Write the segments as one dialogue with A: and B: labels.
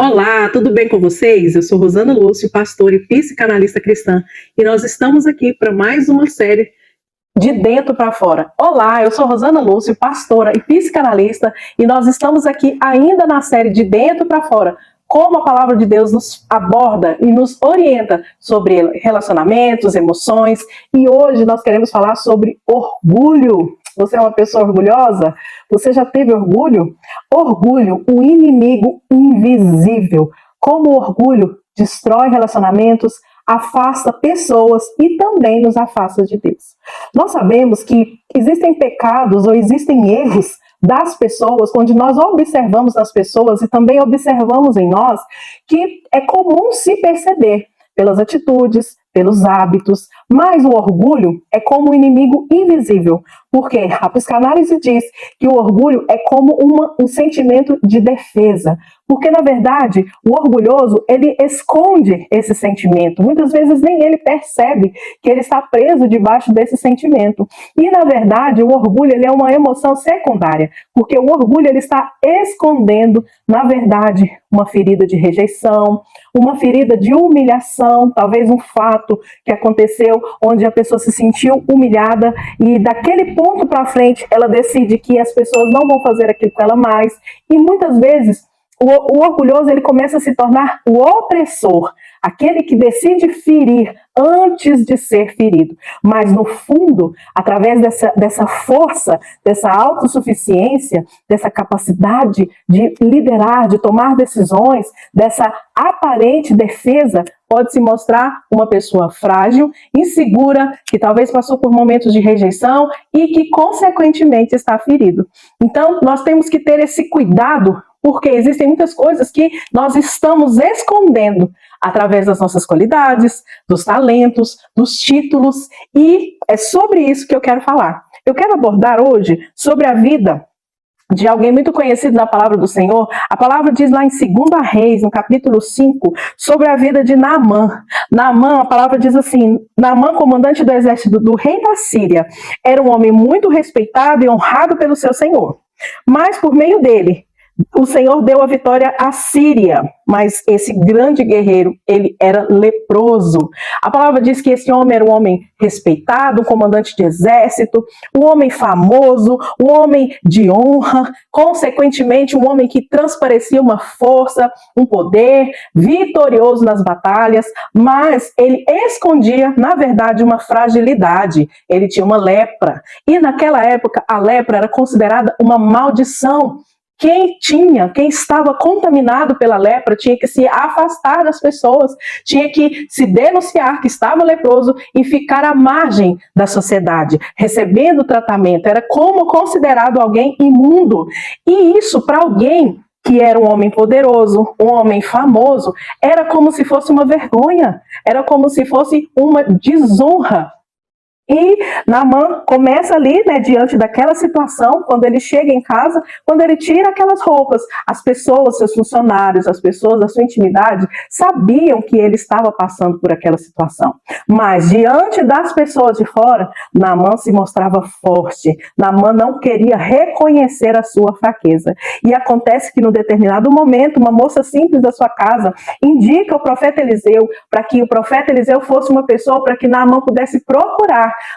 A: Olá, tudo bem com vocês? Eu sou Rosana Lúcio, pastora e psicanalista cristã, e nós estamos aqui para mais uma série de dentro para fora. Olá, eu sou Rosana Lúcio, pastora e psicanalista, e nós estamos aqui ainda na série de dentro para fora, como a palavra de Deus nos aborda e nos orienta sobre relacionamentos, emoções, e hoje nós queremos falar sobre orgulho. Você é uma pessoa orgulhosa? Você já teve orgulho? Orgulho, o inimigo invisível. Como o orgulho destrói relacionamentos, afasta pessoas e também nos afasta de Deus. Nós sabemos que existem pecados ou existem erros das pessoas, onde nós observamos nas pessoas e também observamos em nós, que é comum se perceber pelas atitudes, pelos hábitos, mas o orgulho é como um inimigo invisível, porque a psicanálise diz que o orgulho é como um sentimento de defesa, porque na verdade o orgulhoso ele esconde esse sentimento, muitas vezes nem ele percebe que ele está preso debaixo desse sentimento, e na verdade o orgulho ele é uma emoção secundária, porque o orgulho ele está escondendo, na verdade, uma ferida de rejeição, uma ferida de humilhação, talvez um fato que aconteceu onde a pessoa se sentiu humilhada e daquele ponto para frente ela decide que as pessoas não vão fazer aquilo com ela mais, e muitas vezes o orgulhoso ele começa a se tornar o opressor, aquele que decide ferir antes de ser ferido. Mas no fundo, através dessa força, dessa autossuficiência, dessa capacidade de liderar, de tomar decisões, dessa aparente defesa, pode se mostrar uma pessoa frágil, insegura, que talvez passou por momentos de rejeição e que consequentemente está ferido. Então, nós temos que ter esse cuidado, porque existem muitas coisas que nós estamos escondendo através das nossas qualidades, dos talentos, dos títulos, e é sobre isso que eu quero falar. Eu quero abordar hoje sobre a vida de alguém muito conhecido na palavra do Senhor. A palavra diz lá em 2 Reis, no capítulo 5, sobre a vida de Naamã. Naamã, a palavra diz assim: Naamã, comandante do exército do rei da Síria, era um homem muito respeitado e honrado pelo seu senhor. Mas por meio dele, o Senhor deu a vitória à Síria, mas esse grande guerreiro, ele era leproso. A palavra diz que esse homem era um homem respeitado, um comandante de exército, um homem famoso, um homem de honra, consequentemente um homem que transparecia uma força, um poder, vitorioso nas batalhas, mas ele escondia, na verdade, uma fragilidade. Ele tinha uma lepra, e naquela época a lepra era considerada uma maldição. Quem estava contaminado pela lepra tinha que se afastar das pessoas, tinha que se denunciar que estava leproso e ficar à margem da sociedade, recebendo tratamento. Era como considerado alguém imundo. E isso, para alguém que era um homem poderoso, um homem famoso, era como se fosse uma vergonha, era como se fosse uma desonra. E Naamã começa ali, né, diante daquela situação, quando ele chega em casa, quando ele tira aquelas roupas, as pessoas, seus funcionários, as pessoas da sua intimidade, sabiam que ele estava passando por aquela situação. Mas diante das pessoas de fora, Naamã se mostrava forte. Naamã não queria reconhecer a sua fraqueza. E acontece que, num determinado momento, uma moça simples da sua casa indica o profeta Eliseu, para que o profeta Eliseu fosse uma pessoa para que Naamã pudesse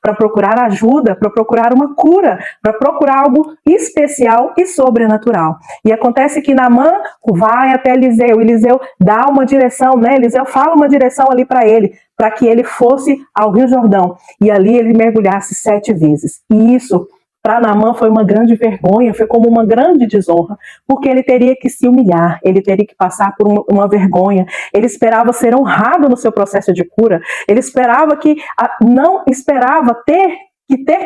A: para procurar ajuda, para procurar uma cura, para procurar algo especial e sobrenatural. E acontece que Naamã vai até Eliseu, Eliseu dá uma direção, né? Eliseu fala uma direção ali para ele, para que ele fosse ao Rio Jordão, e ali ele mergulhasse 7 vezes. E isso, para Naamã, foi uma grande vergonha, foi como uma grande desonra, porque ele teria que se humilhar, ele teria que passar por uma vergonha, ele esperava ser honrado no seu processo de cura, ele esperava não esperava ter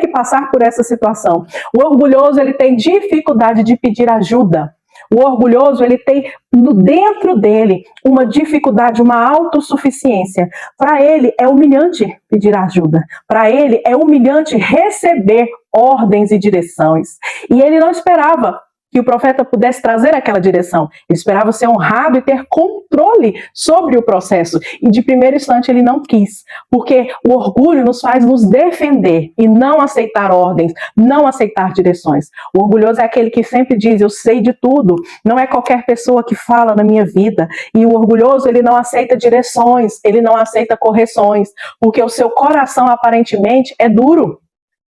A: que passar por essa situação. O orgulhoso, ele tem dificuldade de pedir ajuda. O orgulhoso, ele tem dentro dele uma dificuldade, uma autossuficiência. Para ele é humilhante pedir ajuda. Para ele é humilhante receber ordens e direções. E ele não esperava que o profeta pudesse trazer aquela direção. Ele esperava ser honrado e ter controle sobre o processo. E de primeiro instante ele não quis, porque o orgulho nos faz nos defender e não aceitar ordens, não aceitar direções. O orgulhoso é aquele que sempre diz, eu sei de tudo, não é qualquer pessoa que fala na minha vida. E o orgulhoso, ele não aceita direções, ele não aceita correções, porque o seu coração aparentemente é duro.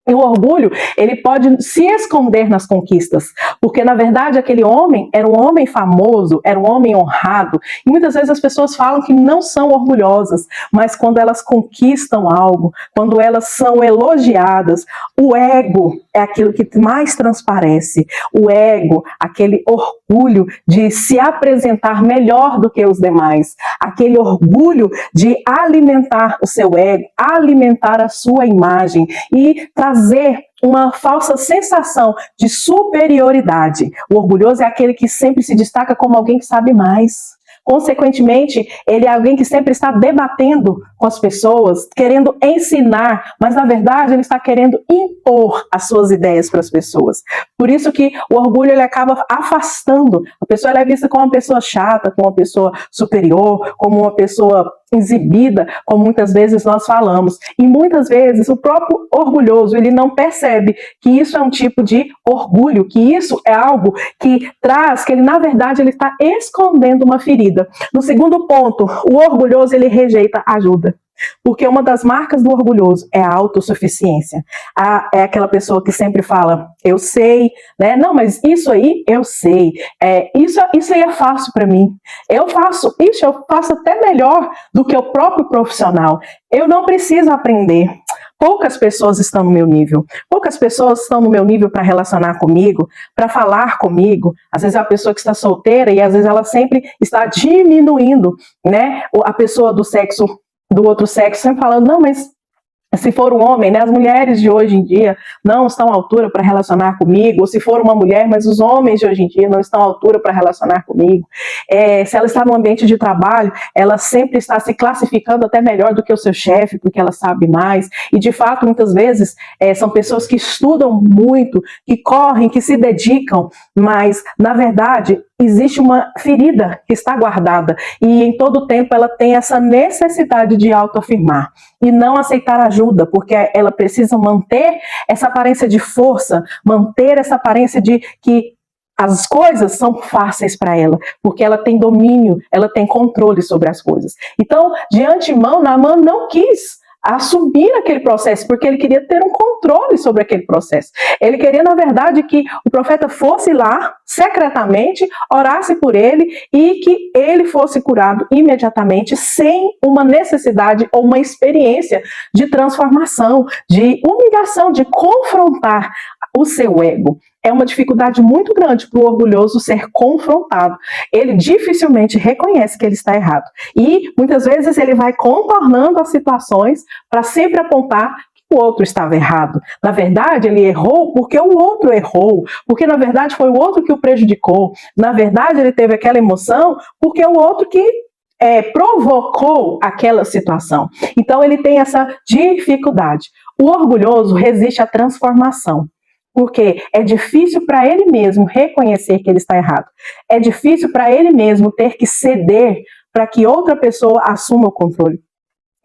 A: E o orgulho, ele pode se esconder nas conquistas, porque na verdade aquele homem era um homem famoso, era um homem honrado, e muitas vezes as pessoas falam que não são orgulhosas, mas quando elas conquistam algo, quando elas são elogiadas, o ego é aquilo que mais transparece, o ego, aquele orgulho de se apresentar melhor do que os demais, aquele orgulho de alimentar o seu ego, alimentar a sua imagem e trazer uma falsa sensação de superioridade. O orgulhoso é aquele que sempre se destaca como alguém que sabe mais. Consequentemente, ele é alguém que sempre está debatendo com as pessoas, querendo ensinar, mas na verdade ele está querendo impor as suas ideias para as pessoas. Por isso que o orgulho ele acaba afastando. A pessoa ela é vista como uma pessoa chata, como uma pessoa superior, como uma pessoa exibida, como muitas vezes nós falamos. E muitas vezes o próprio orgulhoso, ele não percebe que isso é um tipo de orgulho, que isso é algo que traz, que ele na verdade ele está escondendo uma ferida. No segundo ponto, o orgulhoso ele rejeita ajuda. Porque uma das marcas do orgulhoso é a autossuficiência. É aquela pessoa que sempre fala, eu sei, né? Não, mas isso aí eu sei. Isso aí é fácil para mim. Eu faço até melhor do que o próprio profissional. Eu não preciso aprender. Poucas pessoas estão no meu nível. Poucas pessoas estão no meu nível para relacionar comigo, para falar comigo. Às vezes é a pessoa que está solteira e às vezes ela sempre está diminuindo, né? A pessoa do outro sexo, sempre falando, não, mas se for um homem, né, as mulheres de hoje em dia não estão à altura para relacionar comigo, ou se for uma mulher, mas os homens de hoje em dia não estão à altura para relacionar comigo. Se ela está no ambiente de trabalho, ela sempre está se classificando até melhor do que o seu chefe, porque ela sabe mais. E de fato, muitas vezes, são pessoas que estudam muito, que correm, que se dedicam, mas, na verdade, existe uma ferida que está guardada e em todo tempo ela tem essa necessidade de autoafirmar e não aceitar ajuda, porque ela precisa manter essa aparência de força, manter essa aparência de que as coisas são fáceis para ela, porque ela tem domínio, ela tem controle sobre as coisas. Então, de antemão, Naamã não quis assumir aquele processo, porque ele queria ter um controle sobre aquele processo. Ele queria, na verdade, que o profeta fosse lá, secretamente, orasse por ele e que ele fosse curado imediatamente, sem uma necessidade ou uma experiência de transformação, de humilhação, de confrontar o seu ego. É uma dificuldade muito grande para o orgulhoso ser confrontado. Ele dificilmente reconhece que ele está errado. E, muitas vezes, ele vai contornando as situações para sempre apontar que o outro estava errado. Na verdade, ele errou porque o outro errou. Porque, na verdade, foi o outro que o prejudicou. Na verdade, ele teve aquela emoção porque o outro que provocou aquela situação. Então, ele tem essa dificuldade. O orgulhoso resiste à transformação. Porque é difícil para ele mesmo reconhecer que ele está errado. É difícil para ele mesmo ter que ceder para que outra pessoa assuma o controle.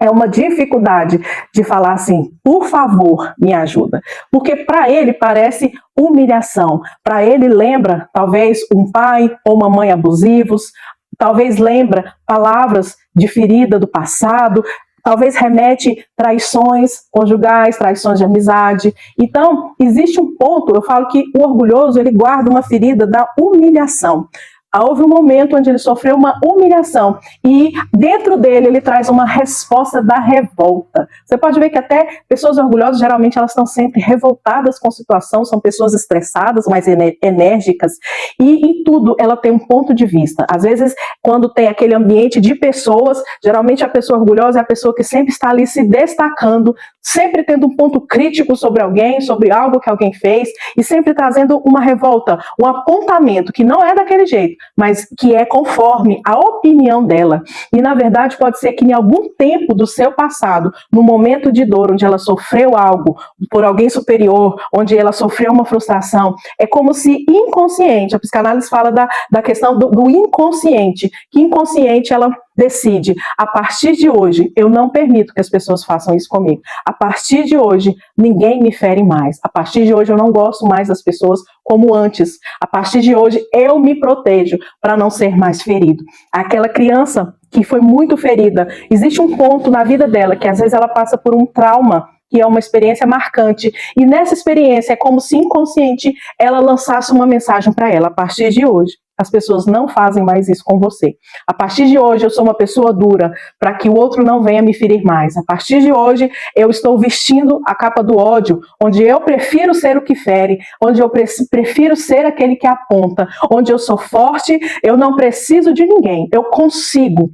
A: É uma dificuldade de falar assim, por favor, me ajuda. Porque para ele parece humilhação. Para ele lembra, talvez, um pai ou uma mãe abusivos. Talvez lembra palavras de ferida do passado. Talvez remete traições conjugais, traições de amizade. Então, existe um ponto, eu falo que o orgulhoso, ele guarda uma ferida da humilhação. Houve um momento onde ele sofreu uma humilhação e dentro dele ele traz uma resposta da revolta. Você pode ver que até pessoas orgulhosas, geralmente elas estão sempre revoltadas com a situação, são pessoas estressadas, mais enérgicas e em tudo ela tem um ponto de vista. Às vezes quando tem aquele ambiente de pessoas, geralmente a pessoa orgulhosa é a pessoa que sempre está ali se destacando, sempre tendo um ponto crítico sobre alguém, sobre algo que alguém fez, e sempre trazendo uma revolta, um apontamento que não é daquele jeito, mas que é conforme a opinião dela. E na verdade pode ser que em algum tempo do seu passado, no momento de dor, onde ela sofreu algo por alguém superior, onde ela sofreu uma frustração, é como se inconsciente, a psicanálise fala da questão do inconsciente, que inconsciente ela decide, a partir de hoje, eu não permito que as pessoas façam isso comigo. A partir de hoje, ninguém me fere mais. A partir de hoje, eu não gosto mais das pessoas como antes. A partir de hoje, eu me protejo para não ser mais ferido. Aquela criança que foi muito ferida, existe um ponto na vida dela que às vezes ela passa por um trauma, que é uma experiência marcante, e nessa experiência é como se inconsciente ela lançasse uma mensagem para ela: a partir de hoje, as pessoas não fazem mais isso com você. A partir de hoje, eu sou uma pessoa dura, para que o outro não venha me ferir mais. A partir de hoje, eu estou vestindo a capa do ódio, onde eu prefiro ser o que fere, onde eu prefiro ser aquele que aponta, onde eu sou forte, eu não preciso de ninguém, eu consigo.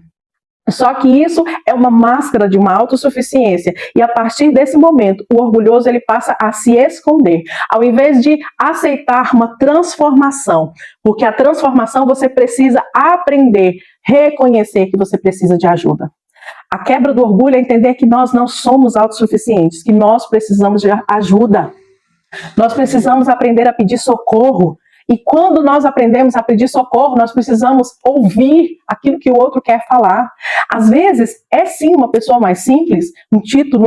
A: Só que isso é uma máscara de uma autossuficiência, e a partir desse momento o orgulhoso ele passa a se esconder, ao invés de aceitar uma transformação, porque a transformação você precisa aprender, reconhecer que você precisa de ajuda. A quebra do orgulho é entender que nós não somos autossuficientes, que nós precisamos de ajuda, nós precisamos aprender a pedir socorro. E quando nós aprendemos a pedir socorro, nós precisamos ouvir aquilo que o outro quer falar. Às vezes, é sim uma pessoa mais simples, um título,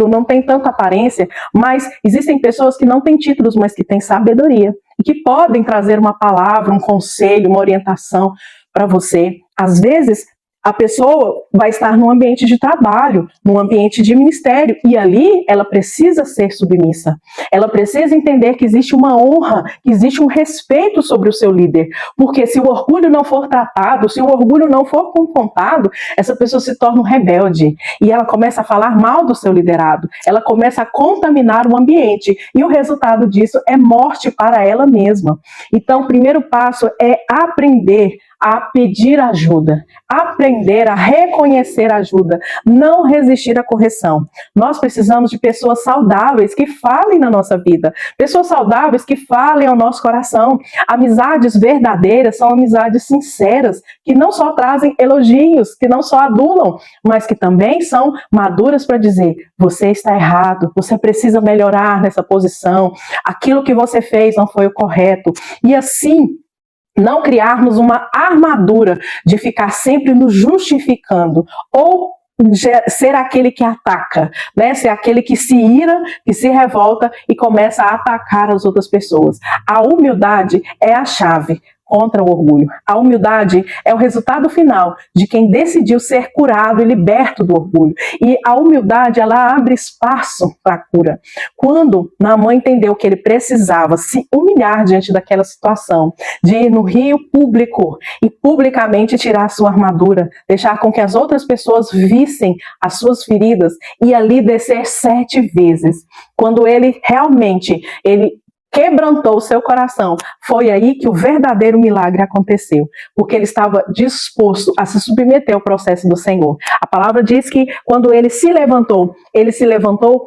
A: não tem tanta aparência, mas existem pessoas que não têm títulos, mas que têm sabedoria. E que podem trazer uma palavra, um conselho, uma orientação para você. Às vezes, a pessoa vai estar num ambiente de trabalho, num ambiente de ministério, e ali ela precisa ser submissa. Ela precisa entender que existe uma honra, que existe um respeito sobre o seu líder. Porque se o orgulho não for tratado, se o orgulho não for confrontado, essa pessoa se torna um rebelde. E ela começa a falar mal do seu liderado. Ela começa a contaminar o ambiente. E o resultado disso é morte para ela mesma. Então, o primeiro passo é aprender a pedir ajuda, aprender a reconhecer ajuda, não resistir à correção. Nós precisamos de pessoas saudáveis que falem na nossa vida, pessoas saudáveis que falem ao nosso coração. Amizades verdadeiras são amizades sinceras, que não só trazem elogios, que não só adulam, mas que também são maduras para dizer: você está errado, você precisa melhorar nessa posição, aquilo que você fez não foi o correto. E assim, não criarmos uma armadura de ficar sempre nos justificando ou ser aquele que ataca, né? Ser aquele que se ira, que se revolta e começa a atacar as outras pessoas. A humildade é a chave contra o orgulho. A humildade é o resultado final de quem decidiu ser curado e liberto do orgulho. E a humildade, ela abre espaço para a cura. Quando Naamã entendeu que ele precisava se humilhar diante daquela situação, de ir no rio público e publicamente tirar a sua armadura, deixar com que as outras pessoas vissem as suas feridas e ali descer 7 vezes. Quando ele realmente, quebrantou o seu coração, foi aí que o verdadeiro milagre aconteceu, porque ele estava disposto a se submeter ao processo do Senhor. A palavra diz que quando ele se levantou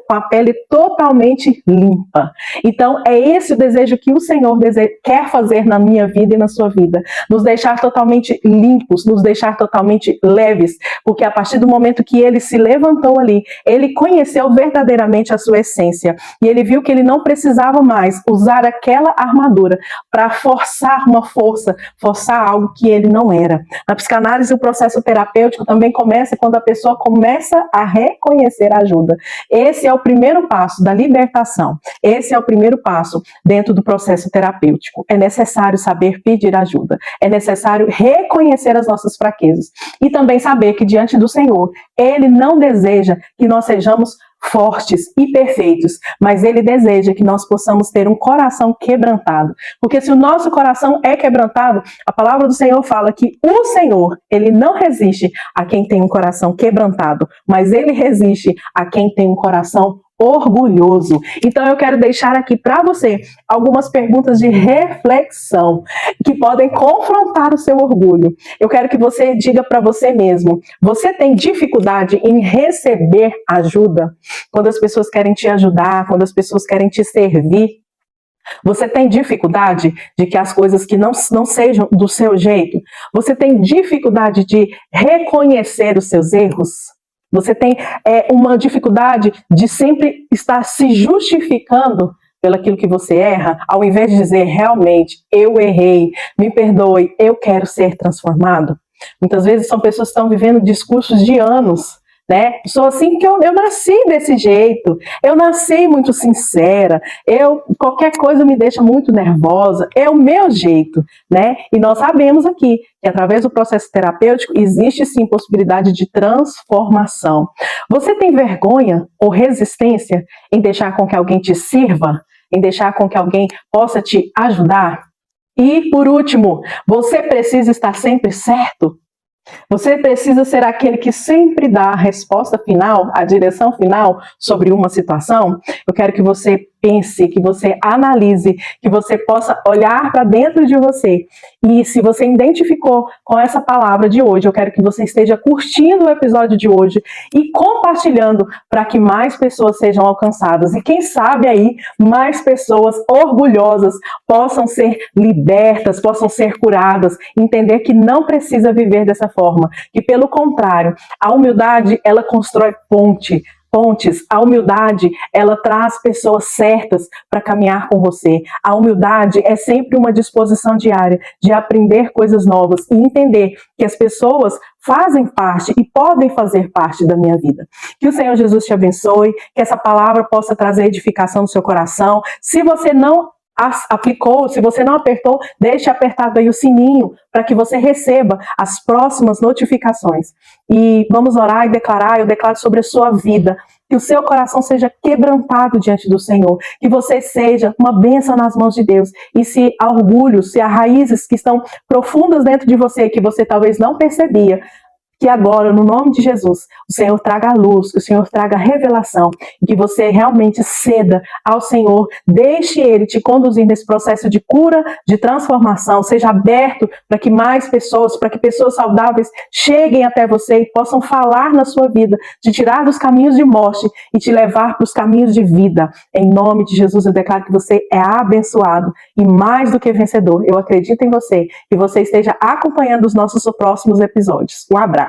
A: com a pele totalmente limpa. Então é esse o desejo que o Senhor quer fazer na minha vida e na sua vida, nos deixar totalmente limpos, nos deixar totalmente leves, porque a partir do momento que ele se levantou ali, ele conheceu verdadeiramente a sua essência, e ele viu que ele não precisava mais usar aquela armadura para forçar uma força, forçar algo que ele não era. Na psicanálise, o processo terapêutico também começa quando a pessoa começa a reconhecer a ajuda. Esse é o primeiro passo da libertação. Esse é o primeiro passo dentro do processo terapêutico. É necessário saber pedir ajuda. É necessário reconhecer as nossas fraquezas. E também saber que diante do Senhor, Ele não deseja que nós sejamos fortes e perfeitos, mas Ele deseja que nós possamos ter um coração quebrantado, porque se o nosso coração é quebrantado, a palavra do Senhor fala que o Senhor, Ele não resiste a quem tem um coração quebrantado, mas Ele resiste a quem tem um coração orgulhoso. Então eu quero deixar aqui para você algumas perguntas de reflexão que podem confrontar o seu orgulho. Eu quero que você diga para você mesmo: você tem dificuldade em receber ajuda? Quando as pessoas querem te ajudar, quando as pessoas querem te servir, você tem dificuldade de que as coisas que não sejam do seu jeito? Você tem dificuldade de reconhecer os seus erros? Você tem uma dificuldade de sempre estar se justificando pelaquilo que você erra, ao invés de dizer realmente, eu errei, me perdoe, eu quero ser transformado? Muitas vezes são pessoas que estão vivendo discursos de anos, né? Pessoa assim que eu nasci desse jeito, eu nasci muito sincera, qualquer coisa me deixa muito nervosa, é o meu jeito, né? E nós sabemos aqui que através do processo terapêutico existe sim possibilidade de transformação. Você tem vergonha ou resistência em deixar com que alguém te sirva? Em deixar com que alguém possa te ajudar? E por último, você precisa estar sempre certo? Você precisa ser aquele que sempre dá a resposta final, a direção final sobre uma situação? Eu quero que você pense, que você analise, que você possa olhar para dentro de você. E se você identificou com essa palavra de hoje, eu quero que você esteja curtindo o episódio de hoje e compartilhando para que mais pessoas sejam alcançadas. E quem sabe aí, mais pessoas orgulhosas possam ser libertas, possam ser curadas, entender que não precisa viver dessa forma, que pelo contrário, a humildade, ela constrói pontes. A humildade, ela traz pessoas certas para caminhar com você. A humildade é sempre uma disposição diária de aprender coisas novas e entender que as pessoas fazem parte e podem fazer parte da minha vida. Que o Senhor Jesus te abençoe, que essa palavra possa trazer edificação no seu coração. Se você não aplicou, se você não apertou, deixe apertado aí o sininho para que você receba as próximas notificações. E vamos orar e declarar, eu declaro sobre a sua vida, que o seu coração seja quebrantado diante do Senhor, que você seja uma bênção nas mãos de Deus. E se há orgulho, se há raízes que estão profundas dentro de você, que você talvez não percebia, que agora, no nome de Jesus, o Senhor traga luz, que o Senhor traga revelação, e que você realmente ceda ao Senhor, deixe Ele te conduzir nesse processo de cura, de transformação, seja aberto para que mais pessoas, para que pessoas saudáveis cheguem até você e possam falar na sua vida, te tirar dos caminhos de morte e te levar para os caminhos de vida. Em nome de Jesus, eu declaro que você é abençoado e mais do que vencedor. Eu acredito em você, que você esteja acompanhando os nossos próximos episódios. Um abraço.